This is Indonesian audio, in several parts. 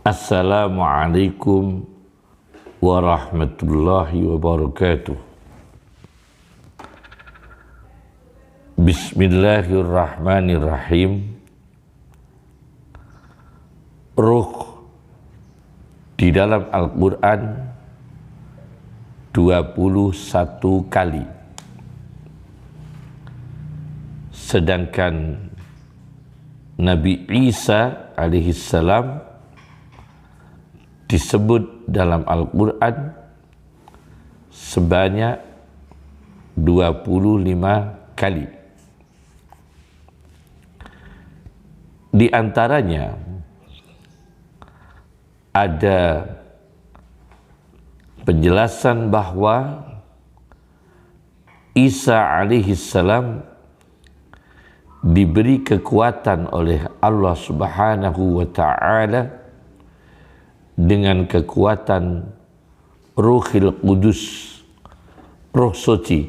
Assalamualaikum warahmatullahi wabarakatuh. Bismillahirrahmanirrahim. Ruh di dalam Al-Quran 21 kali, sedangkan Nabi Isa alaihissalam disebut dalam Al-Quran sebanyak 25 kali. Di antaranya ada penjelasan bahwa Isa alaihissalam diberi kekuatan oleh Allah Subhanahu wa ta'ala dengan kekuatan Ruhil Qudus, Roh Suci.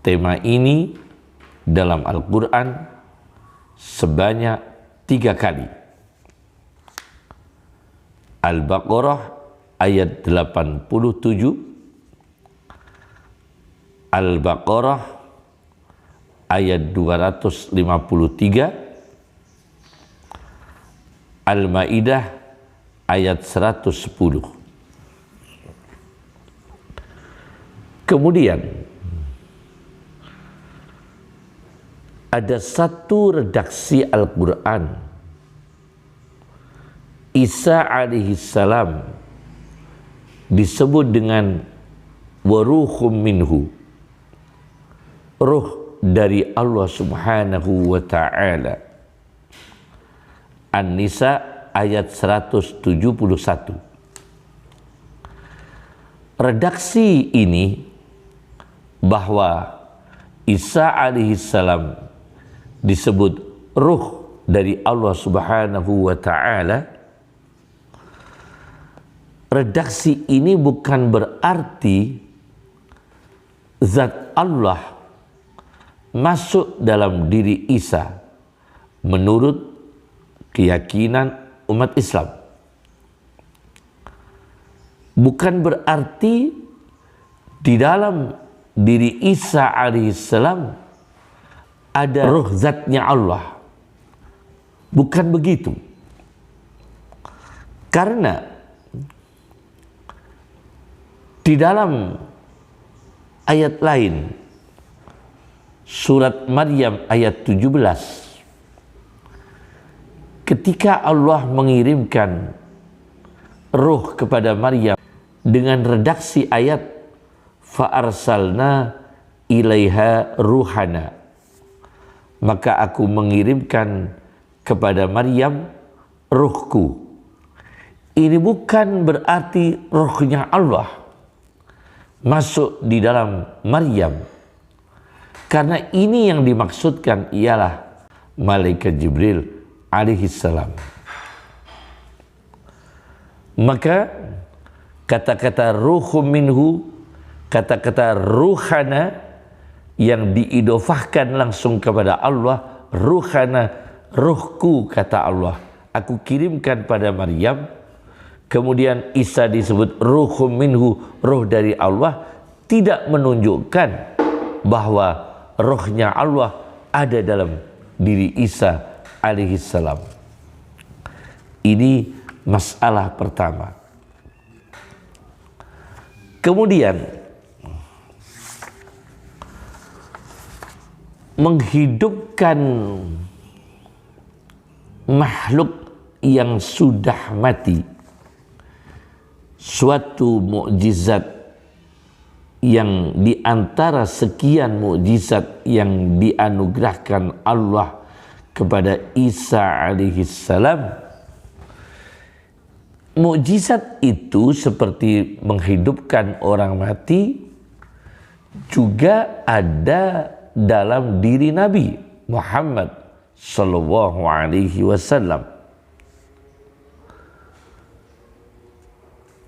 Tema ini dalam Al-Quran sebanyak 3 kali. Al-Baqarah ayat 87, Al-Baqarah ayat 253, Al-Maidah ayat 110. Kemudian ada satu redaksi Al-Quran, Isa alaihissalam disebut dengan waruhum minhu, ruh dari Allah Subhanahu wa ta'ala. An-Nisa ayat 171. Redaksi ini bahwa Isa alaihissalam disebut ruh dari Allah Subhanahu wa ta'ala, redaksi ini bukan berarti zat Allah masuk dalam diri Isa menurut keyakinan umat Islam. Bukan berarti di dalam diri Isa alaihissalam ada ruh zatnya Allah. Bukan begitu. Karena di dalam ayat lain, surat Maryam ayat 17, ketika Allah mengirimkan ruh kepada Maryam dengan redaksi ayat fa'arsalna ilaiha ruhana, maka aku mengirimkan kepada Maryam ruhku. Ini bukan berarti ruhnya Allah masuk di dalam Maryam, karena ini yang dimaksudkan ialah malaikat Jibril alaihissalam. Maka kata-kata ruhum minhu, kata-kata ruhana yang diidofahkan langsung kepada Allah, ruhana, ruhku kata Allah, aku kirimkan pada Maryam. Kemudian Isa disebut ruhum minhu, roh dari Allah, tidak menunjukkan bahwa rohnya Allah ada dalam diri Isa alaihissalam. Ini masalah pertama. Kemudian menghidupkan makhluk yang sudah mati, suatu mukjizat yang diantara sekian mukjizat yang dianugerahkan Allah kepada Isa alaihissalam. Mukjizat itu seperti menghidupkan orang mati juga ada dalam diri Nabi Muhammad sallallahu alaihi wasallam.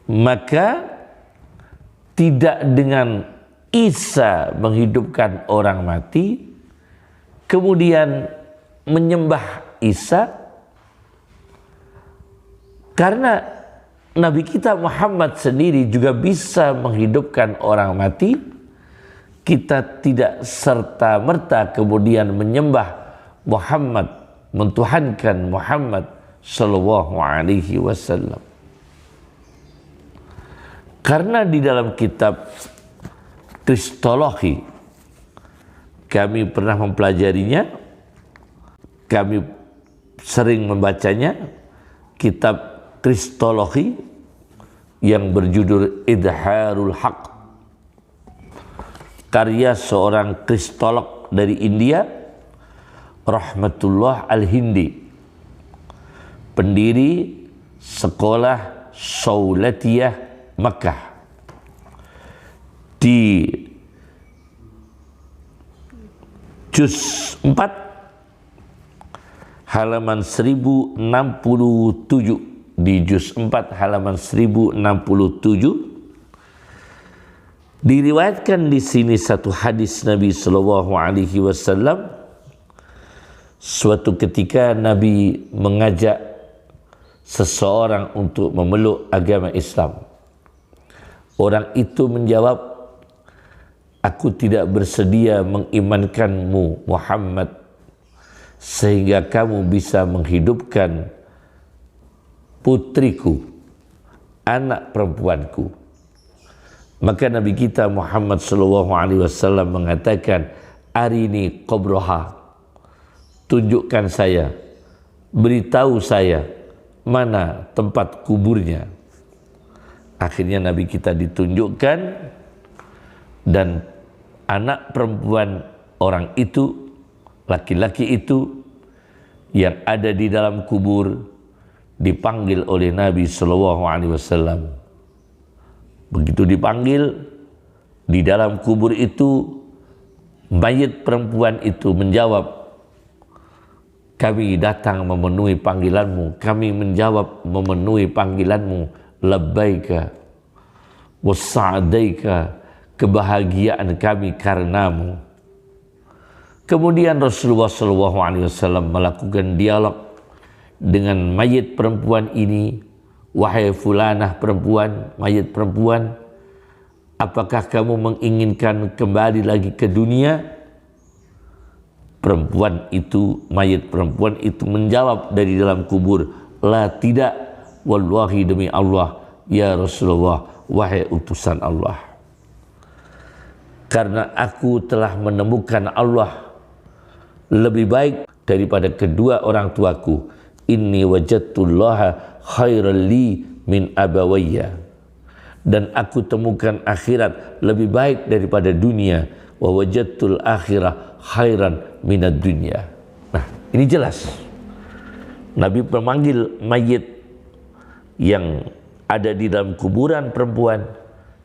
Maka tidak dengan Isa menghidupkan orang mati, kemudian menyembah Isa, Karena Nabi kita Muhammad sendiri juga bisa menghidupkan orang mati, kita tidak serta-merta kemudian menyembah Muhammad, mentuhankan Muhammad sallallahu alaihi wasallam. Karena di dalam kitab Kristologi kami pernah mempelajarinya, kami sering membacanya, kitab Kristologi yang berjudul Idharul Haq, karya seorang kristolog dari India, Rahmatullah Al-Hindi, pendiri sekolah Saulatiyah Makkah. Di juz 4 halaman 1067, di juz 4 halaman 1067 diriwayatkan di sini satu hadis Nabi sallallahu alaihi wasallam. Suatu ketika Nabi mengajak seseorang untuk memeluk agama Islam. Orang itu menjawab, "Aku tidak bersedia mengimankanmu Muhammad sehingga kamu bisa menghidupkan putriku, anak perempuanku." Maka Nabi kita Muhammad sallallahu alaihi wasallam mengatakan, "Arini qabraha." Tunjukkan saya, beritahu saya mana tempat kuburnya. Akhirnya Nabi kita ditunjukkan, dan anak perempuan orang itu, laki-laki itu yang ada di dalam kubur dipanggil oleh Nabi sallallahu alaihi wasallam. Begitu dipanggil, di dalam kubur itu mayit perempuan itu menjawab, "Kami datang memenuhi panggilanmu." Kami menjawab memenuhi panggilanmu, labbaika wassa'daika, kebahagiaan kami karenamu. Kemudian Rasulullah sallallahu alaihi wasallam melakukan dialog dengan mayit perempuan ini. "Wahai fulanah perempuan, mayit perempuan, apakah kamu menginginkan kembali lagi ke dunia?" Perempuan itu, mayit perempuan itu menjawab dari dalam kubur, "La, tidak, wallahi demi Allah, ya Rasulullah, wahai utusan Allah. Karena aku telah menemukan Allah lebih baik daripada kedua orang tuaku. Inni wajadtullaha khairan li min abawayya." Dan aku temukan akhirat lebih baik daripada dunia. Wa wajadtul akhirah khairan minad dunya. Nah, ini jelas. Nabi memanggil mayit yang ada di dalam kuburan perempuan,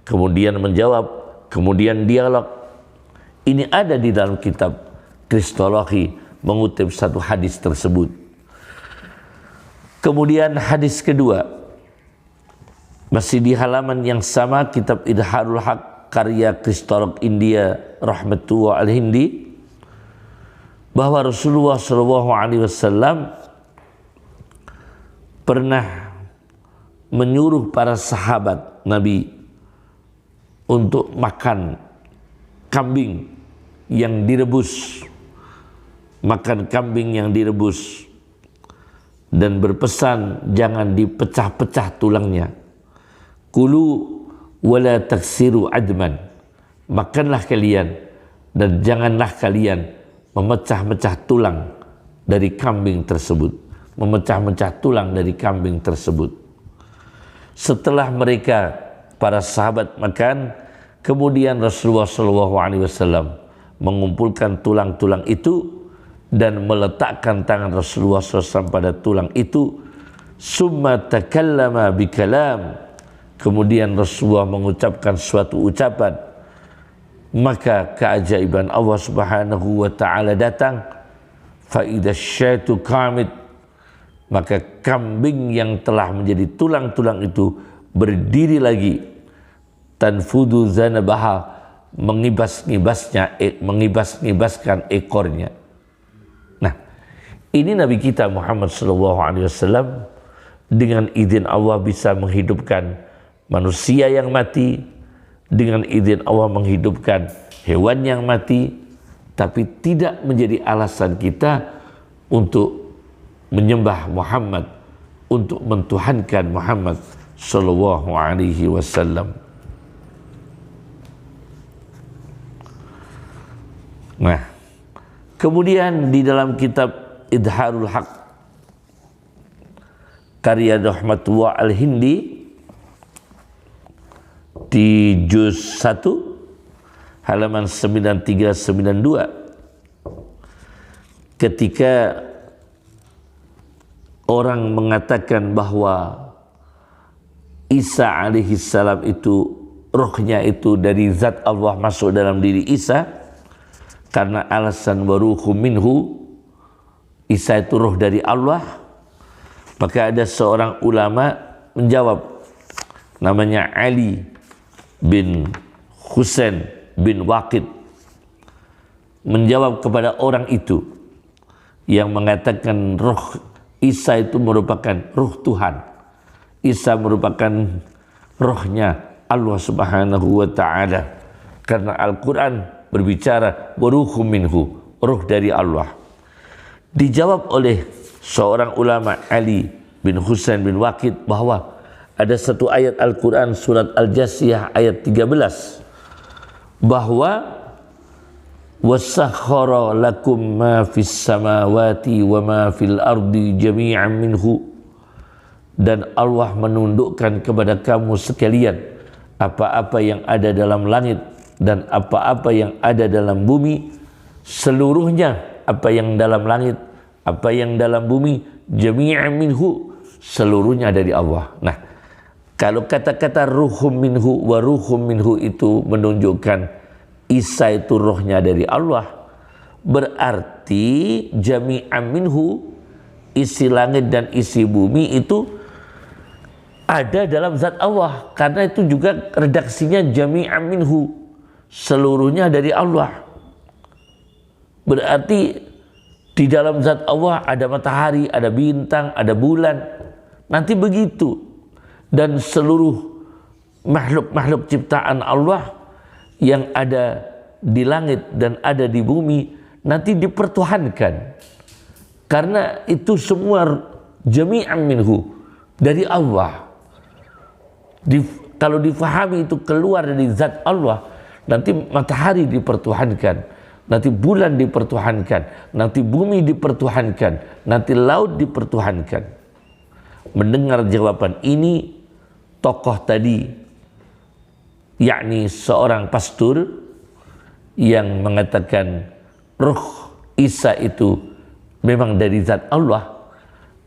kemudian menjawab, kemudian dialog. Ini ada di dalam kitab Kristologi mengutip satu hadis tersebut. Kemudian hadis kedua, masih di halaman yang sama, kitab Idharul Haq karya kristolog India Rahmatullah Al-Hindi, bahwa Rasulullah SAW pernah menyuruh para sahabat Nabi untuk makan kambing yang direbus, makan kambing yang direbus, dan berpesan jangan dipecah-pecah tulangnya. Kulu wala taksiru adman, makanlah kalian dan janganlah kalian memecah-mecah tulang dari kambing tersebut, memecah-mecah tulang dari kambing tersebut. Setelah mereka para sahabat makan, kemudian Rasulullah SAW mengumpulkan tulang-tulang itu dan meletakkan tangan Rasulullah SAW pada tulang itu. Summa takallama bikalam, kemudian Rasulullah mengucapkan suatu ucapan. Maka keajaiban Allah Subhanahu wa ta'ala datang. Fa idza syatu qamit, maka kambing yang telah menjadi tulang-tulang itu berdiri lagi. Tanfudu zanabaha, mengibas-ngibaskan ekornya. Nah, ini Nabi kita Muhammad SAW dengan izin Allah bisa menghidupkan manusia yang mati, dengan izin Allah menghidupkan hewan yang mati, tapi tidak menjadi alasan kita untuk menyembah Muhammad, untuk mentuhankan Muhammad sallallahu alaihi wasallam. Nah, kemudian di dalam kitab Idharul Haq karya Rahmatullah Al-Hindi di juz 1 halaman 9392, ketika orang mengatakan bahwa Isa alaihissalam itu rohnya itu dari zat Allah masuk dalam diri Isa karena alasan waruhum minhu, Isa itu roh dari Allah, maka ada seorang ulama menjawab, namanya Ali bin Husain bin Waqid, menjawab kepada orang itu yang mengatakan roh Isa itu merupakan roh Tuhan. Isa merupakan rohnya Allah subhanahu wa ta'ala, karena Al-Quran berbicara waruhum minhu, roh dari Allah. Dijawab oleh seorang ulama Ali bin Husain bin Waqid bahwa ada satu ayat Al-Quran surat Al-Jasiyah ayat 13 bahwa wasakhara lakum ma fis samawati wa ma fil ardi jami'an minhu, dan Allah menundukkan kepada kamu sekalian apa-apa yang ada dalam langit dan apa-apa yang ada dalam bumi, seluruhnya, apa yang dalam langit, apa yang dalam bumi, jami'an minhu, seluruhnya dari Allah. Nah, kalau kata-kata ruhum minhu wa ruhum minhu itu menunjukkan Isa itu rohnya dari Allah, berarti jami'an minhu, isi langit dan isi bumi itu ada dalam zat Allah, karena itu juga redaksinya jami'an minhu, seluruhnya dari Allah. Berarti di dalam zat Allah ada matahari, ada bintang, ada bulan, nanti begitu. Dan seluruh makhluk-makhluk ciptaan Allah yang ada di langit dan ada di bumi nanti dipertuhankan, karena itu semua jami'an minhu, dari Allah. Kalau difahami itu keluar dari zat Allah, nanti matahari dipertuhankan, nanti bulan dipertuhankan, nanti bumi dipertuhankan, nanti laut dipertuhankan. Mendengar jawaban ini, tokoh tadi, yakni seorang pastor yang mengatakan roh Isa itu memang dari zat Allah,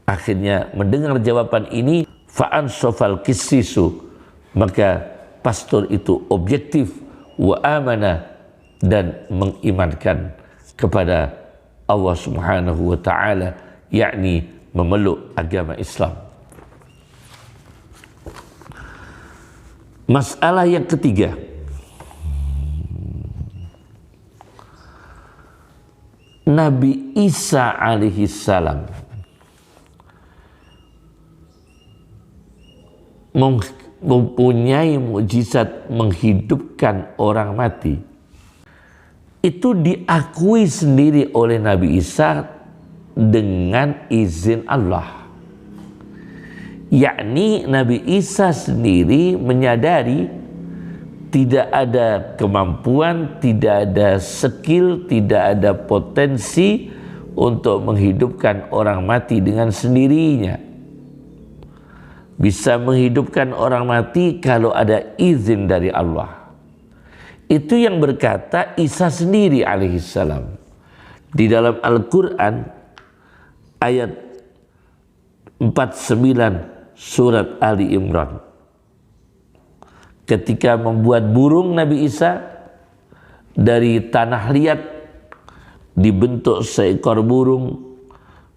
akhirnya mendengar jawaban ini, fa'ansofal kisisu, maka pastor itu objektif, wa amana, dan mengimankan kepada Allah subhanahu wa ta'ala, yakni memeluk agama Islam. Masalah yang ketiga, Nabi Isa alaihissalam mempunyai mukjizat menghidupkan orang mati. Itu diakui sendiri oleh Nabi Isa dengan izin Allah. Yakni Nabi Isa sendiri menyadari tidak ada kemampuan, tidak ada skill, tidak ada potensi untuk menghidupkan orang mati dengan sendirinya. Bisa menghidupkan orang mati kalau ada izin dari Allah. Itu yang berkata Isa sendiri alaihissalam. Di dalam Al-Quran ayat 49 surat Ali Imran, ketika membuat burung Nabi Isa dari tanah liat, dibentuk seekor burung,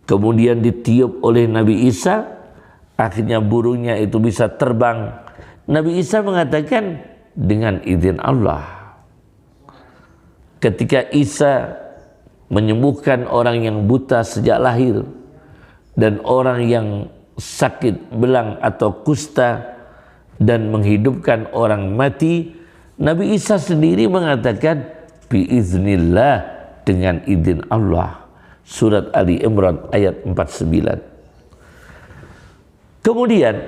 kemudian ditiup oleh Nabi Isa, akhirnya burungnya itu bisa terbang. Nabi Isa mengatakan dengan izin Allah. Ketika Isa menyembuhkan orang yang buta sejak lahir dan orang yang sakit belang atau kusta dan menghidupkan orang mati. Nabi Isa sendiri mengatakan biiznillah, dengan izin Allah. Surat Ali Imran ayat 49. Kemudian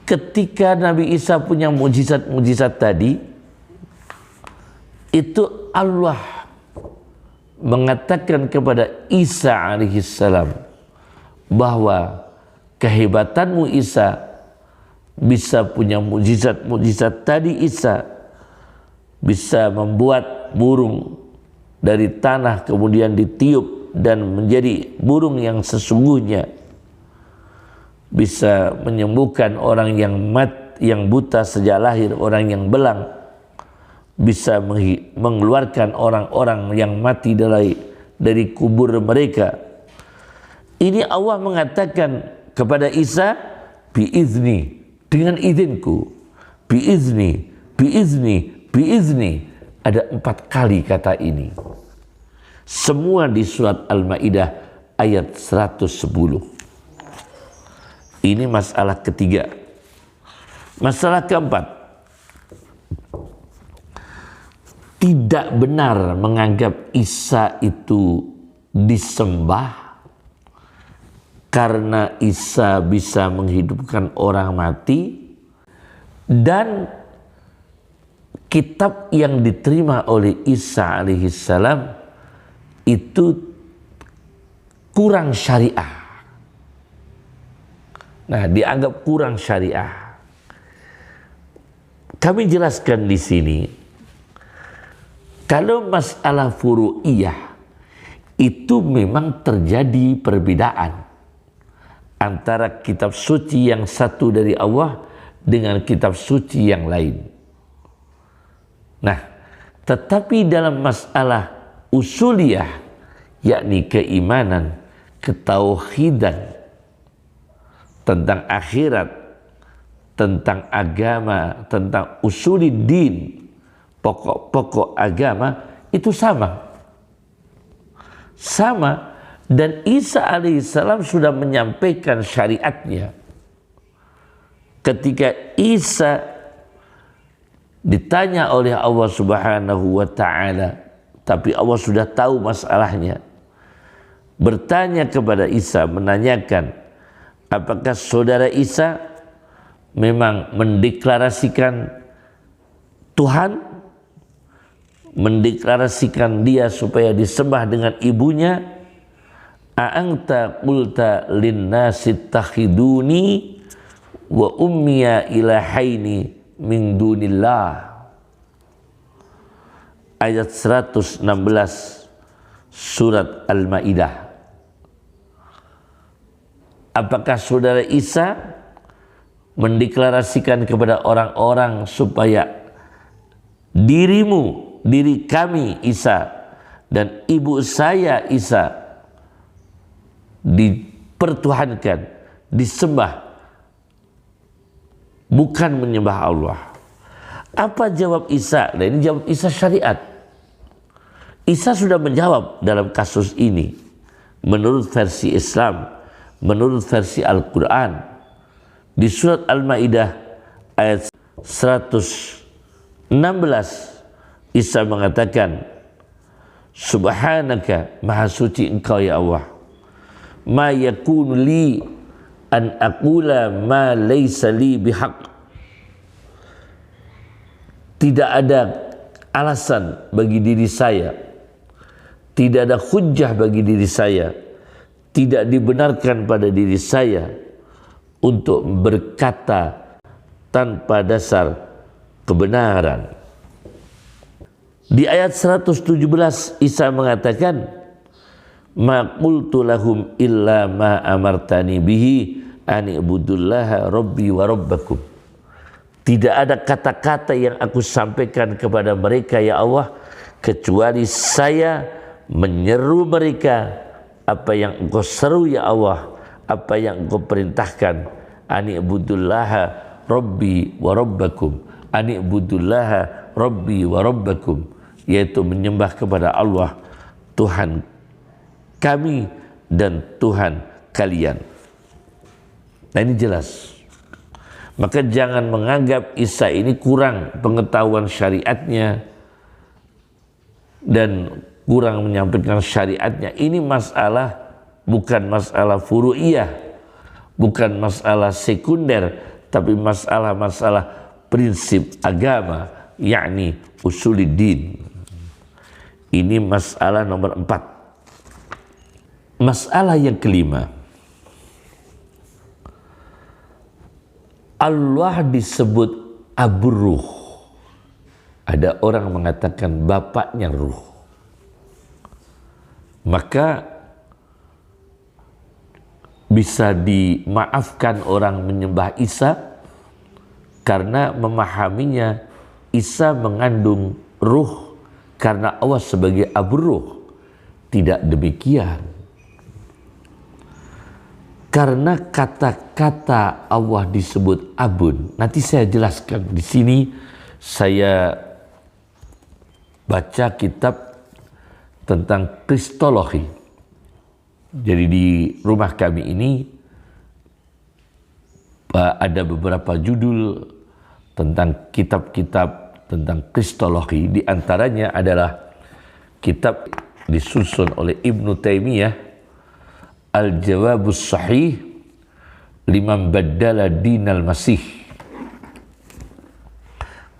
ketika Nabi Isa punya mujizat-mujizat tadi, itu Allah mengatakan kepada Isa alaihissalam bahwa kehebatanmu Isa, bisa punya mujizat-mujizat tadi Isa, bisa membuat burung dari tanah kemudian ditiup dan menjadi burung yang sesungguhnya, bisa menyembuhkan orang yang buta sejak lahir, orang yang belang, bisa mengeluarkan orang-orang yang mati dari kubur mereka. Ini Allah mengatakan kepada Isa biizni, dengan izinku, biizni, biizni, biizni. Ada 4 kali kata ini. Semua di surat Al-Maidah ayat 110. Ini masalah ketiga. Masalah keempat, tidak benar menganggap Isa itu disembah karena Isa bisa menghidupkan orang mati, dan kitab yang diterima oleh Isa alaihissalam itu kurang syariah. Nah, dianggap kurang syariah. Kami jelaskan di sini, kalau masalah furu'iyah itu memang terjadi perbedaan antara kitab suci yang satu dari Allah dengan kitab suci yang lain. Nah, tetapi dalam masalah usuliyah, yakni keimanan, ketauhidan, tentang akhirat, tentang agama, tentang usuluddin, pokok-pokok agama, itu sama. Dan Isa alaihissalam sudah menyampaikan syariatnya. Ketika Isa ditanya oleh Allah Subhanahu wa ta'ala, tapi Allah sudah tahu masalahnya, bertanya kepada Isa, menanyakan apakah saudara Isa memang mendeklarasikan Tuhan, mendeklarasikan dia supaya disembah dengan ibunya. A'anta qulta linnasi takhiduni wa ummiya ilahaini min dunillah. Ayat 116 surat Al-Maidah. Apakah saudara Isa mendeklarasikan kepada orang-orang supaya diri kami Isa dan ibu saya Isa dipertuhankan, disembah, bukan menyembah Allah? Apa jawab Isa? Nah, ini jawab Isa syariat. Isa sudah menjawab dalam kasus ini menurut versi Islam, menurut versi Al-Quran. Di surat Al-Maidah ayat 116, Isa mengatakan, Subhanaka, maha suci engkau ya Allah, ma yakunu li an aqula ma laysa li bihaq. Tidak ada alasan bagi diri saya, tidak ada hujjah bagi diri saya, tidak dibenarkan pada diri saya untuk berkata tanpa dasar kebenaran. Di ayat 117 Isa mengatakan, ma qultu lahum illa ma amartani bihi an ibudullaha rabbi wa rabbakum. Tidak ada kata-kata yang aku sampaikan kepada mereka ya Allah, kecuali saya menyeru mereka apa yang engkau seru ya Allah, apa yang engkau perintahkan, an ibudullaha rabbi wa rabbakum, an ibudullaha rabbi wa rabbakum, yaitu menyembah kepada Allah Tuhan kami dan Tuhan kalian. Nah, ini jelas. Maka jangan menganggap Isa ini kurang pengetahuan syariatnya dan kurang menyampaikan syariatnya. Ini masalah, bukan masalah furu'iyah, bukan masalah sekunder, tapi masalah-masalah prinsip agama, yakni usuluddin. Ini masalah nomor 4. Masalah yang kelima, Allah disebut Abur Ruh. Ada orang mengatakan bapaknya ruh. Maka bisa dimaafkan orang menyembah Isa karena memahaminya Isa mengandung ruh karena Allah sebagai Abur Ruh. Tidak demikian. Karena kata-kata Allah disebut abun. Nanti saya jelaskan. Di sini saya baca kitab tentang kristologi. Jadi di rumah kami ini ada beberapa judul tentang kitab-kitab tentang kristologi. Di antaranya adalah kitab disusun oleh Ibnu Taimiyah, Al-Jawabus Sahih Liman Baddala Dinal Masih,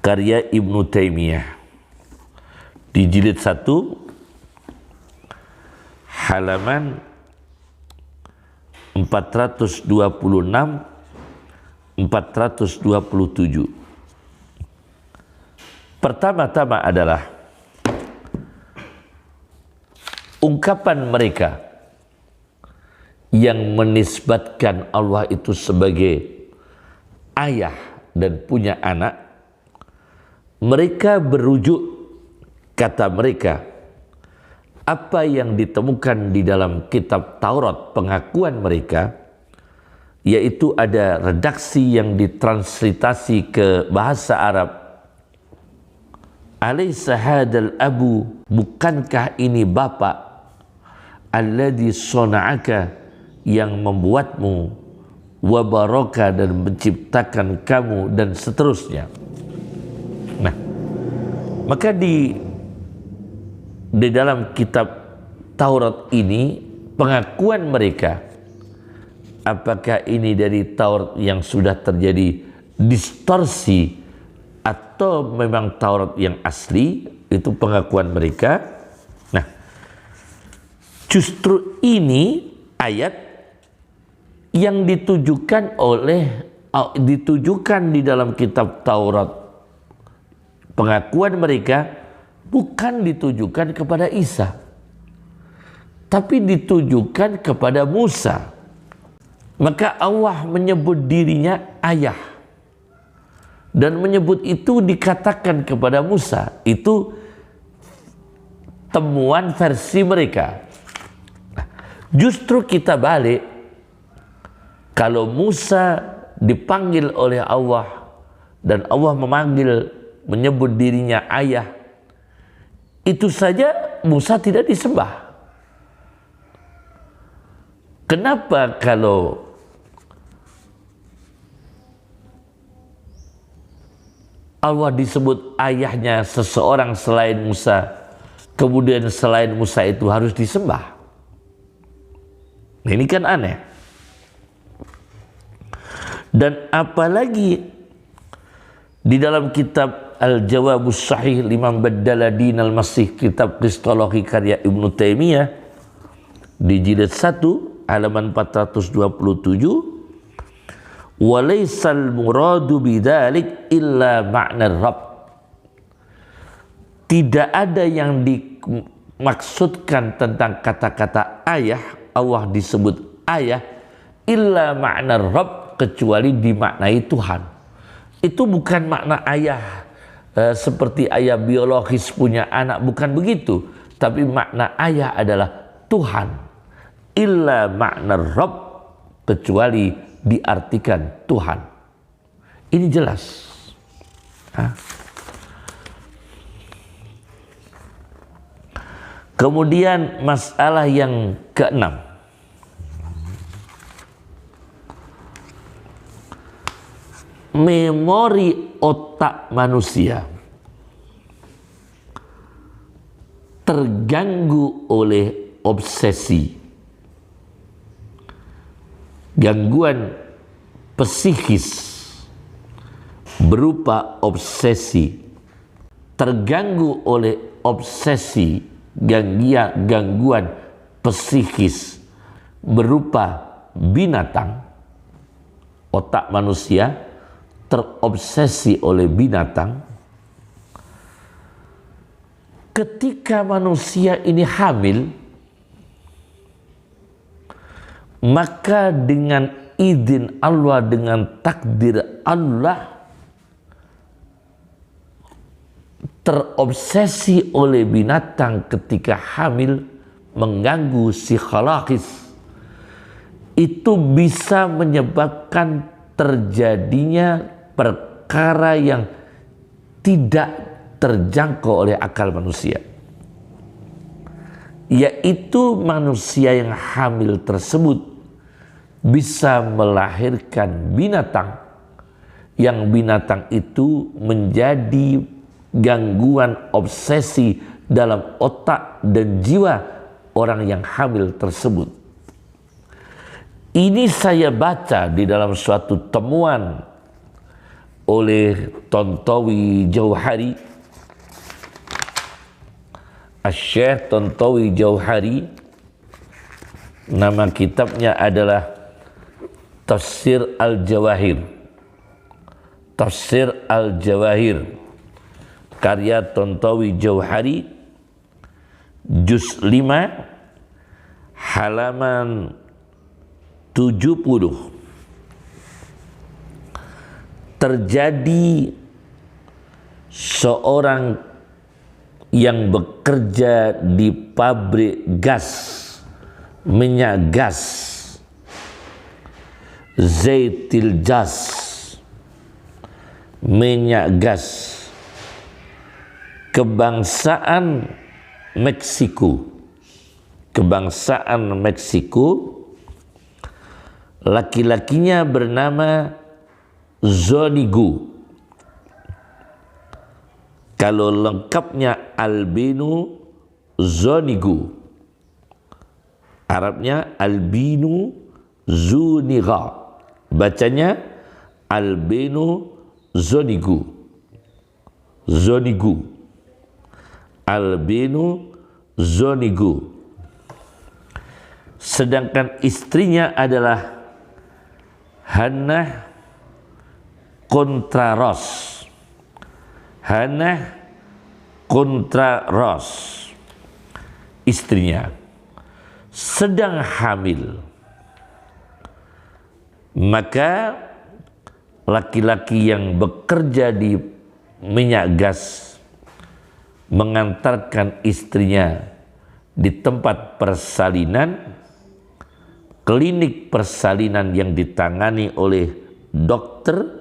karya Ibnu Taimiyah, di jilid 1 halaman 426 427. Pertama-tama adalah ungkapan mereka yang menisbatkan Allah itu sebagai ayah dan punya anak. Mereka berujuk, kata mereka, apa yang ditemukan di dalam kitab Taurat, pengakuan mereka, yaitu ada redaksi yang ditranslitasi ke bahasa Arab. Alaysa hadal abu, bukankah ini bapak, alladhi sona'aka, yang membuatmu, wa baraka, dan menciptakan kamu, dan seterusnya. Nah, maka di dalam kitab Taurat ini pengakuan mereka, apakah ini dari Taurat yang sudah terjadi distorsi atau memang Taurat yang asli, itu pengakuan mereka. Nah, justru ini ayat yang ditujukan di dalam kitab Taurat, pengakuan mereka bukan ditujukan kepada Isa, tapi ditujukan kepada Musa. Maka Allah menyebut dirinya ayah, dan menyebut itu dikatakan kepada Musa. Itu temuan versi mereka. Nah, justru kita balik. Kalau Musa dipanggil oleh Allah dan Allah menyebut dirinya ayah, itu saja Musa tidak disembah. Kenapa kalau Allah disebut ayahnya seseorang selain Musa, kemudian selain Musa itu harus disembah? Nah, ini kan aneh. Dan apalagi di dalam kitab Al-Jawabus Sahih Liman Baddala Dinal Masih, kitab kristologi karya Ibnu Taimiyah, di jilid 1 halaman 427, walaysal muradu bidzalik illa ma'na rabb. Tidak ada yang dimaksudkan tentang kata-kata ayah, Allah disebut ayah, illa ma'na rabb, kecuali dimaknai Tuhan. Itu bukan makna ayah seperti ayah biologis punya anak, bukan begitu. Tapi makna ayah adalah Tuhan. Illa makna Rabb, kecuali diartikan Tuhan. Ini jelas. Kemudian masalah yang keenam, memori otak manusia terganggu oleh obsesi, gangguan psikis berupa obsesi, terganggu oleh obsesi, gangguan psikis berupa binatang. Otak manusia terobsesi oleh binatang. Ketika manusia ini hamil, maka dengan izin Allah, dengan takdir Allah, terobsesi oleh binatang ketika hamil, mengganggu psikologis, itu bisa menyebabkan terjadinya perkara yang tidak terjangkau oleh akal manusia, yaitu manusia yang hamil tersebut bisa melahirkan binatang, yang binatang itu menjadi gangguan obsesi dalam otak dan jiwa orang yang hamil tersebut. Ini saya baca di dalam suatu temuan oleh Tontowi Jauhari, Syekh Tontowi Jauhari. Nama kitabnya adalah Tafsir Al-Jawahir. Tafsir Al-Jawahir, karya Tontowi Jauhari, juz 5 halaman 70. Terjadi seorang yang bekerja di pabrik gas, minyak gas, zaitil jas, minyak gas, kebangsaan Meksiko. Kebangsaan Meksiko, laki-lakinya bernama Zonigo. Kalau lengkapnya Albino Zonigo, Arabnya Albino Zuniga, bacanya Albino Zonigo. Zonigo, Albino Zonigo. Sedangkan istrinya adalah Hannah Contreras. Hannah Contreras, istrinya sedang hamil. Maka laki-laki yang bekerja di minyak gas mengantarkan istrinya di tempat persalinan, klinik persalinan yang ditangani oleh dokter.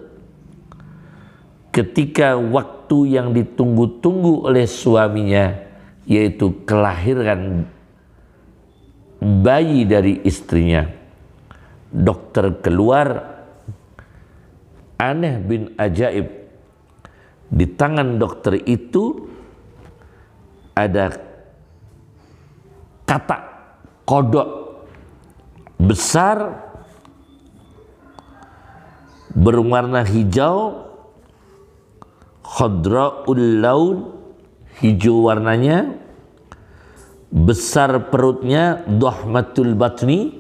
Ketika waktu yang ditunggu-tunggu oleh suaminya, yaitu kelahiran bayi dari istrinya, dokter keluar. Aneh bin ajaib, di tangan dokter itu ada katak kodok besar berwarna hijau, khadra'ul laun, hijau warnanya, besar perutnya, dhahmatul batni,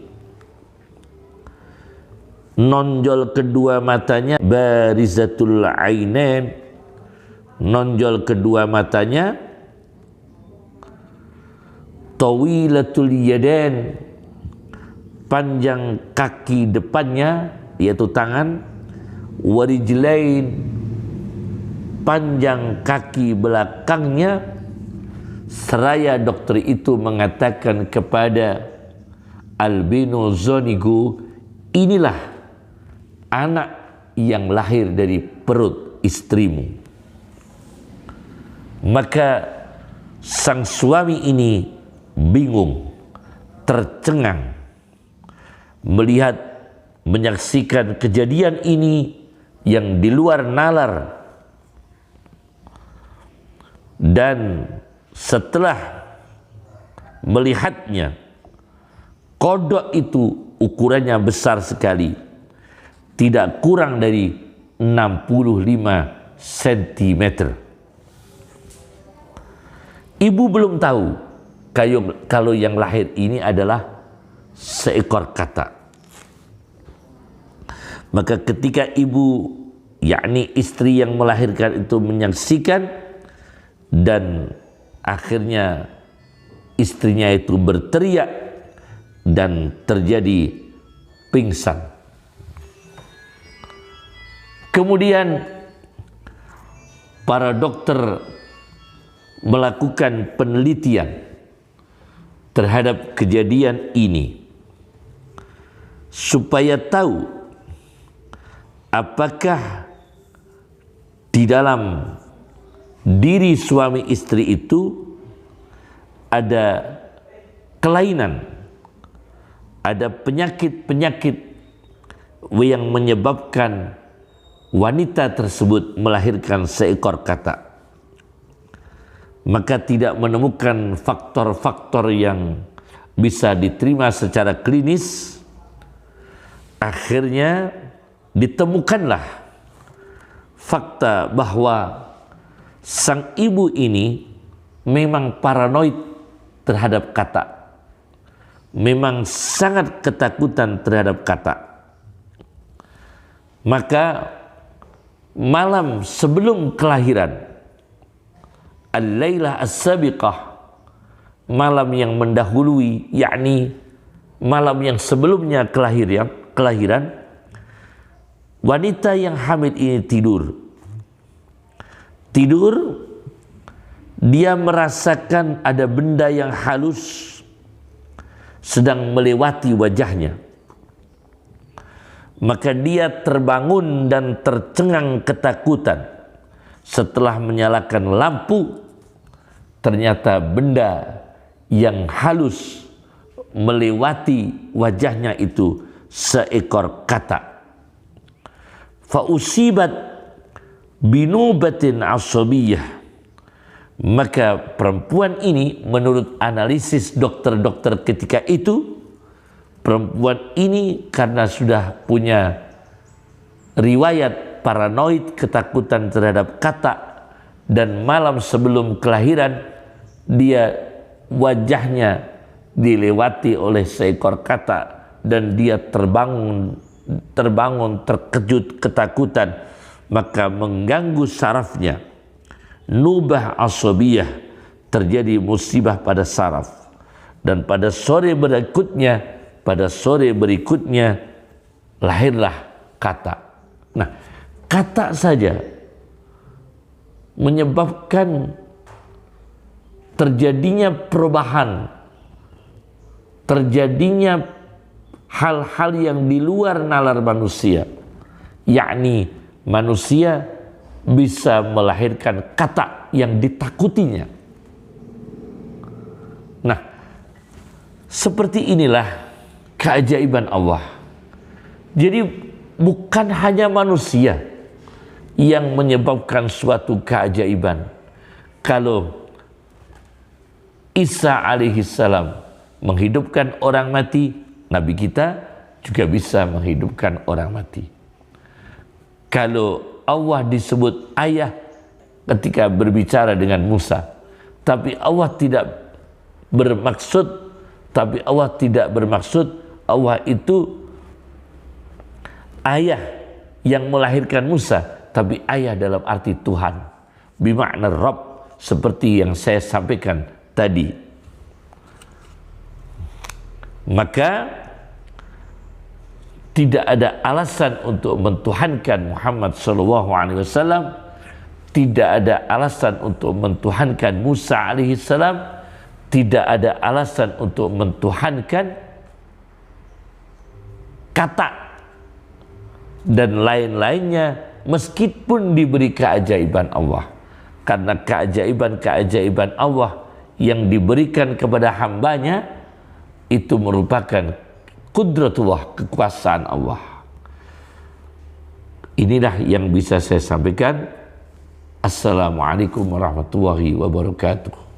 nonjol kedua matanya, barizatul ainain, nonjol kedua matanya, tawilatul yadain, panjang kaki depannya yaitu tangan, warijlain, panjang kaki belakangnya. Seraya dokter itu mengatakan kepada Albino Zonigo, inilah anak yang lahir dari perut istrimu. Maka sang suami ini bingung, tercengang, menyaksikan kejadian ini yang di luar nalar, dan setelah melihatnya kodok itu ukurannya besar sekali, tidak kurang dari 65 cm. Ibu belum tahu kalau yang lahir ini adalah seekor katak. Maka ketika ibu, yakni istri yang melahirkan itu menyaksikan, dan akhirnya istrinya itu berteriak dan terjadi pingsan. Kemudian para dokter melakukan penelitian terhadap kejadian ini supaya tahu apakah di dalam diri suami istri itu ada kelainan, ada penyakit-penyakit yang menyebabkan wanita tersebut melahirkan seekor katak. Maka tidak menemukan faktor-faktor yang bisa diterima secara klinis. Akhirnya ditemukanlah fakta bahwa sang ibu ini memang paranoid terhadap katak, memang sangat ketakutan terhadap katak. Maka malam sebelum kelahiran, al-lailah as-sabiqah, malam yang mendahului, yakni malam yang sebelumnya kelahiran, wanita yang hamil ini tidur, dia merasakan ada benda yang halus sedang melewati wajahnya. Maka dia terbangun dan tercengang ketakutan. Setelah menyalakan lampu, ternyata benda yang halus melewati wajahnya itu seekor katak. Fausibat binubatin asabiyah. Maka perempuan ini, menurut analisis dokter-dokter ketika itu, perempuan ini karena sudah punya riwayat paranoid, ketakutan terhadap katak, dan malam sebelum kelahiran dia wajahnya dilewati oleh seekor katak dan dia terbangun terkejut ketakutan, maka mengganggu sarafnya, nubah asabiyah, terjadi musibah pada saraf. Dan pada sore berikutnya lahirlah katak. Nah, katak saja menyebabkan terjadinya perubahan, terjadinya hal-hal yang di luar nalar manusia, yakni manusia bisa melahirkan katak yang ditakutinya. Nah, seperti inilah keajaiban Allah. Jadi bukan hanya manusia yang menyebabkan suatu keajaiban. Kalau Isa alaihissalam menghidupkan orang mati, Nabi kita juga bisa menghidupkan orang mati. Kalau Allah disebut ayah ketika berbicara dengan Musa, tapi Allah tidak bermaksud Allah itu ayah yang melahirkan Musa, tapi ayah dalam arti Tuhan, bimakna Rabb, seperti yang saya sampaikan tadi. Maka tidak ada alasan untuk mentuhankan Muhammad SAW, tidak ada alasan untuk mentuhankan Musa alaihissalam, tidak ada alasan untuk mentuhankan katak dan lain-lainnya, meskipun diberi keajaiban Allah. Karena keajaiban-keajaiban Allah yang diberikan kepada hambanya itu merupakan kudratullah, kekuasaan Allah. Inilah yang bisa saya sampaikan. Assalamualaikum warahmatullahi wabarakatuh.